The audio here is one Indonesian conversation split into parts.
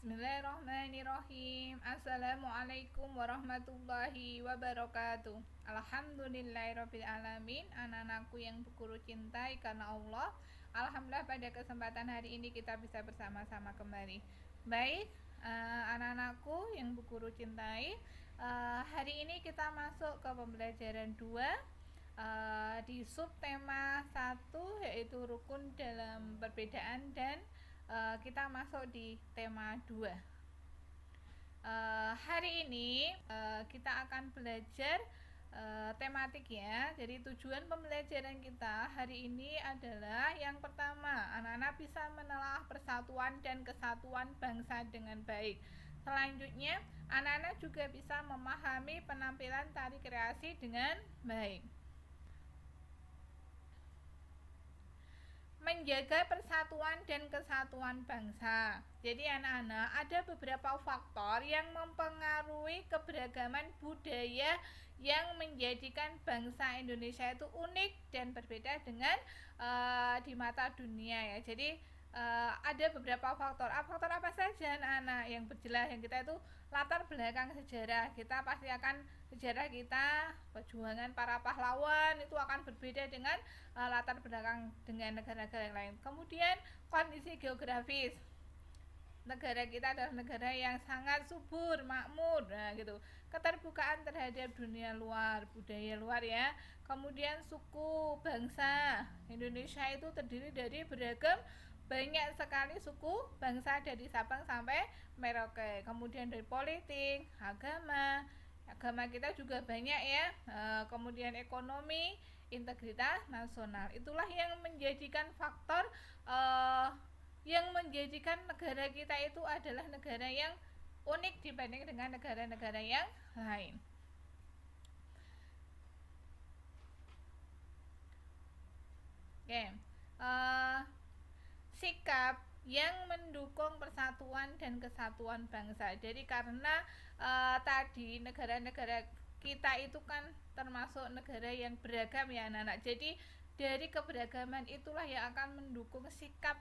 Bismillahirrahmanirrahim. Assalamualaikum warahmatullahi wabarakatuh. Alhamdulillahirrabbilalamin. Anak-anakku yang berguru cintai karena Allah, alhamdulillah pada kesempatan hari ini kita bisa bersama-sama kembali. Baik, anak-anakku yang berguru cintai, hari ini kita masuk ke pembelajaran 2 di subtema 1, yaitu rukun dalam perbedaan, dan kita masuk di tema 2. Hari ini kita akan belajar tematik ya. Jadi tujuan pembelajaran kita hari ini adalah yang pertama, anak-anak bisa menelaah persatuan dan kesatuan bangsa dengan baik. Selanjutnya, anak-anak juga bisa memahami penampilan tari kreasi dengan baik. Menjaga persatuan dan kesatuan bangsa. Jadi anak-anak, ada beberapa faktor yang mempengaruhi keberagaman budaya yang menjadikan bangsa Indonesia itu unik dan berbeda dengan di mata dunia ya. Jadi ada beberapa faktor. Faktor apa saja anak-anak yang berjelas, yang kita itu latar belakang sejarah kita, pasti akan sejarah kita, perjuangan para pahlawan itu akan berbeda dengan latar belakang dengan negara-negara yang lain. Kemudian kondisi geografis, negara kita adalah negara yang sangat subur, makmur, nah gitu. Keterbukaan terhadap dunia luar, budaya luar ya. Kemudian suku, bangsa. Indonesia itu terdiri dari beragam, banyak sekali suku bangsa dari Sabang sampai Merauke. Kemudian dari politik, agama kita juga banyak ya. Kemudian ekonomi, integritas nasional. Itulah yang menjadikan faktor yang menjadikan negara kita itu adalah negara yang unik dibanding dengan negara-negara yang lain. Oke, sikap yang mendukung persatuan dan kesatuan bangsa. Jadi karena tadi negara-negara kita itu kan termasuk negara yang beragam ya anak-anak. Jadi dari keberagaman itulah yang akan mendukung sikap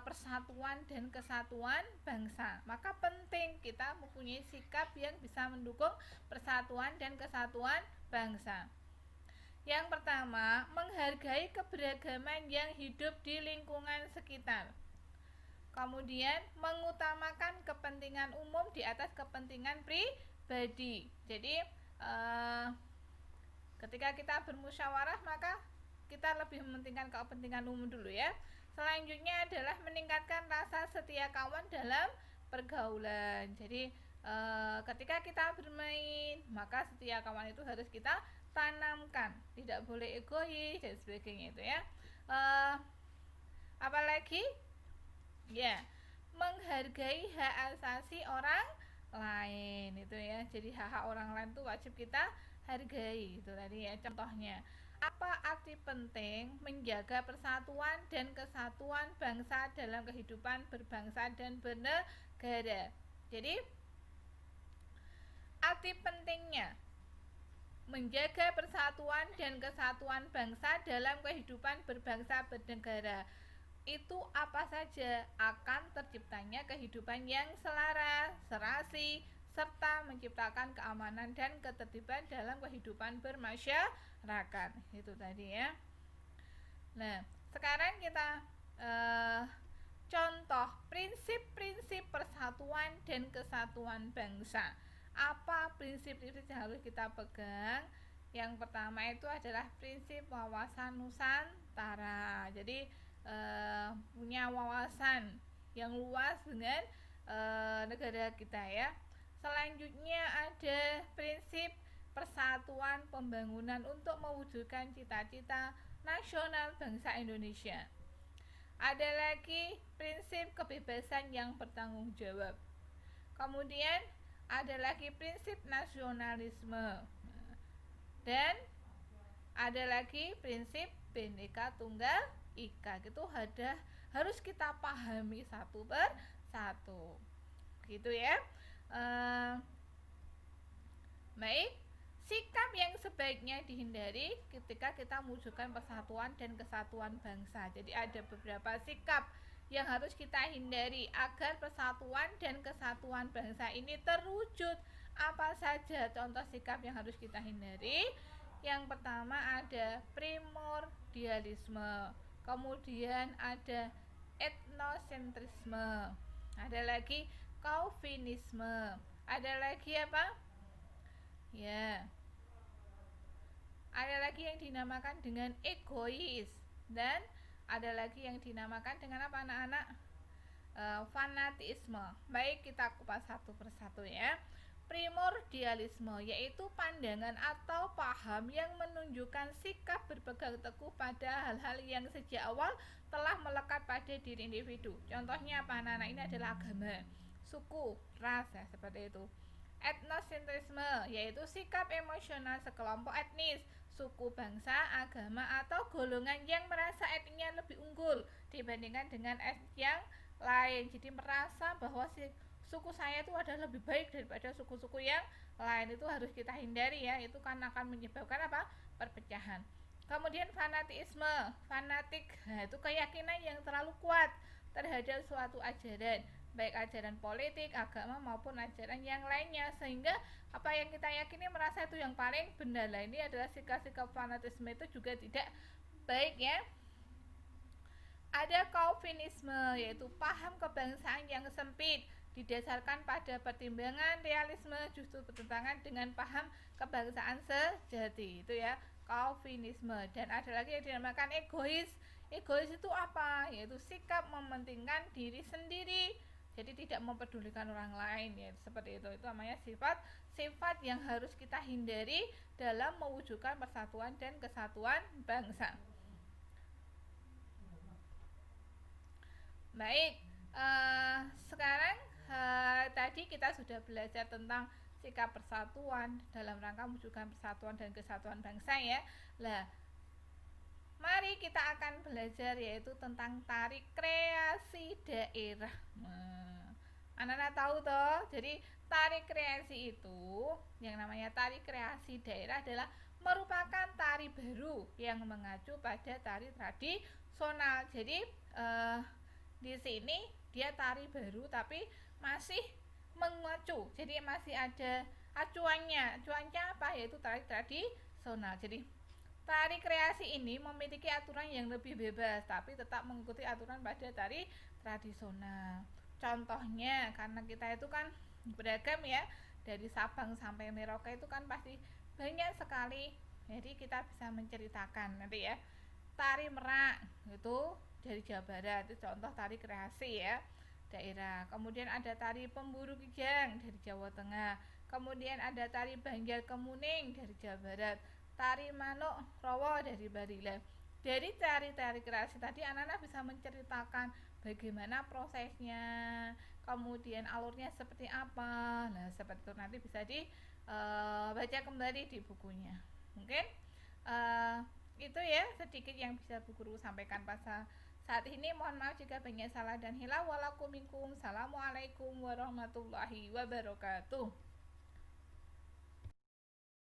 persatuan dan kesatuan bangsa. Maka penting kita mempunyai sikap yang bisa mendukung persatuan dan kesatuan bangsa. Yang pertama, menghargai keberagaman yang hidup di lingkungan sekitar. Kemudian, mengutamakan kepentingan umum di atas kepentingan pribadi. Jadi, ketika kita bermusyawarah, maka kita lebih mementingkan kepentingan umum dulu ya. Selanjutnya adalah meningkatkan rasa setia kawan dalam pergaulan. Jadi, ketika kita bermain, maka setia kawan itu harus kita tanamkan, tidak boleh egois dan sebagainya itu ya. Apalagi ya, menghargai hak asasi orang lain itu ya. Jadi hak-hak orang lain itu wajib kita hargai, itu tadi ya contohnya. Apa arti penting menjaga persatuan dan kesatuan bangsa dalam kehidupan berbangsa dan bernegara? Jadi arti pentingnya menjaga persatuan dan kesatuan bangsa dalam kehidupan berbangsa bernegara itu apa saja? Akan terciptanya kehidupan yang selaras, serasi, serta menciptakan keamanan dan ketertiban dalam kehidupan bermasyarakat. Itu tadi ya. Nah, sekarang kita contoh prinsip-prinsip persatuan dan kesatuan bangsa. Apa prinsip-prinsip yang harus kita pegang? Yang pertama itu adalah prinsip wawasan Nusantara. Jadi punya wawasan yang luas dengan negara kita ya. Selanjutnya ada prinsip persatuan pembangunan untuk mewujudkan cita-cita nasional bangsa Indonesia. Ada lagi prinsip kebebasan yang bertanggung jawab. Kemudian ada lagi prinsip nasionalisme. Dan ada lagi prinsip Bhinneka Tunggal Ika. Itu harus kita pahami satu per satu. Gitu ya. Baik, sikap yang sebaiknya dihindari ketika kita mewujudkan persatuan dan kesatuan bangsa. Jadi ada beberapa sikap yang harus kita hindari agar persatuan dan kesatuan bangsa ini terwujud. Apa saja contoh sikap yang harus kita hindari? Yang pertama ada primordialisme, kemudian ada etnosentrisme, ada lagi Calvinisme, ada lagi apa? Ya, ada lagi yang dinamakan dengan egois, dan ada lagi yang dinamakan dengan apa anak-anak? Fanatisme. Baik, kita kupas satu persatu ya. Primordialisme yaitu pandangan atau paham yang menunjukkan sikap berpegang teguh pada hal-hal yang sejak awal telah melekat pada diri individu. Contohnya apa anak-anak? Ini adalah agama, suku, ras, ya, seperti itu. Etnosentrisme yaitu sikap emosional sekelompok etnis, suku, bangsa, agama, atau golongan yang merasa etnisnya lebih unggul dibandingkan dengan etnis yang lain. Jadi merasa bahwa suku saya itu adalah lebih baik daripada suku-suku yang lain. Itu harus kita hindari ya, itu kan akan menyebabkan apa? Perpecahan. Kemudian fanatisme, fanatik, nah, itu keyakinan yang terlalu kuat terhadap suatu ajaran, baik ajaran politik, agama maupun ajaran yang lainnya, sehingga apa yang kita yakini merasa itu yang paling benar. Nah, ini adalah sikap-sikap fanatisme, itu juga tidak baik ya. Ada Calvinisme yaitu paham kebangsaan yang sempit didasarkan pada pertimbangan realisme, justru bertentangan dengan paham kebangsaan sejati, itu ya Calvinisme. Dan ada lagi yang dinamakan egois. Egois itu apa? Yaitu sikap mementingkan diri sendiri, jadi tidak mempedulikan orang lain ya, seperti itu. Itu namanya sifat yang harus kita hindari dalam mewujudkan persatuan dan kesatuan bangsa. Baik, sekarang tadi kita sudah belajar tentang sikap persatuan dalam rangka mewujudkan persatuan dan kesatuan bangsa ya. Lah, mari kita akan belajar yaitu tentang tari kreasi daerah. Anak-anak tahu toh? Jadi tari kreasi itu, yang namanya tari kreasi daerah adalah merupakan tari baru yang mengacu pada tari tradisional. Jadi di sini dia tari baru tapi masih mengacu, jadi masih ada acuannya. Acuannya apa? Yaitu tari tradisional. Jadi tari kreasi ini memiliki aturan yang lebih bebas tapi tetap mengikuti aturan pada tari tradisional. Contohnya, karena kita itu kan beragam ya, dari Sabang sampai Merauke itu kan pasti banyak sekali, jadi kita bisa menceritakan nanti ya. Tari Merak itu dari Jawa Barat, itu contoh tari kreasi ya daerah. Kemudian ada tari Pemburu Kijang dari Jawa Tengah. Kemudian ada tari Banjar Kemuning dari Jawa Barat, tari Manuk Rowo dari Barila. Dari tari-tari kreasi tadi anak-anak bisa menceritakan bagaimana prosesnya, kemudian alurnya seperti apa. Nah, seperti itu nanti bisa dibaca kembali di bukunya. Mungkin itu ya sedikit yang bisa Bu Guru sampaikan pada saat ini. Mohon maaf jika banyak salah dan hilang. Walakum minkum. Assalamualaikum warahmatullahi wabarakatuh.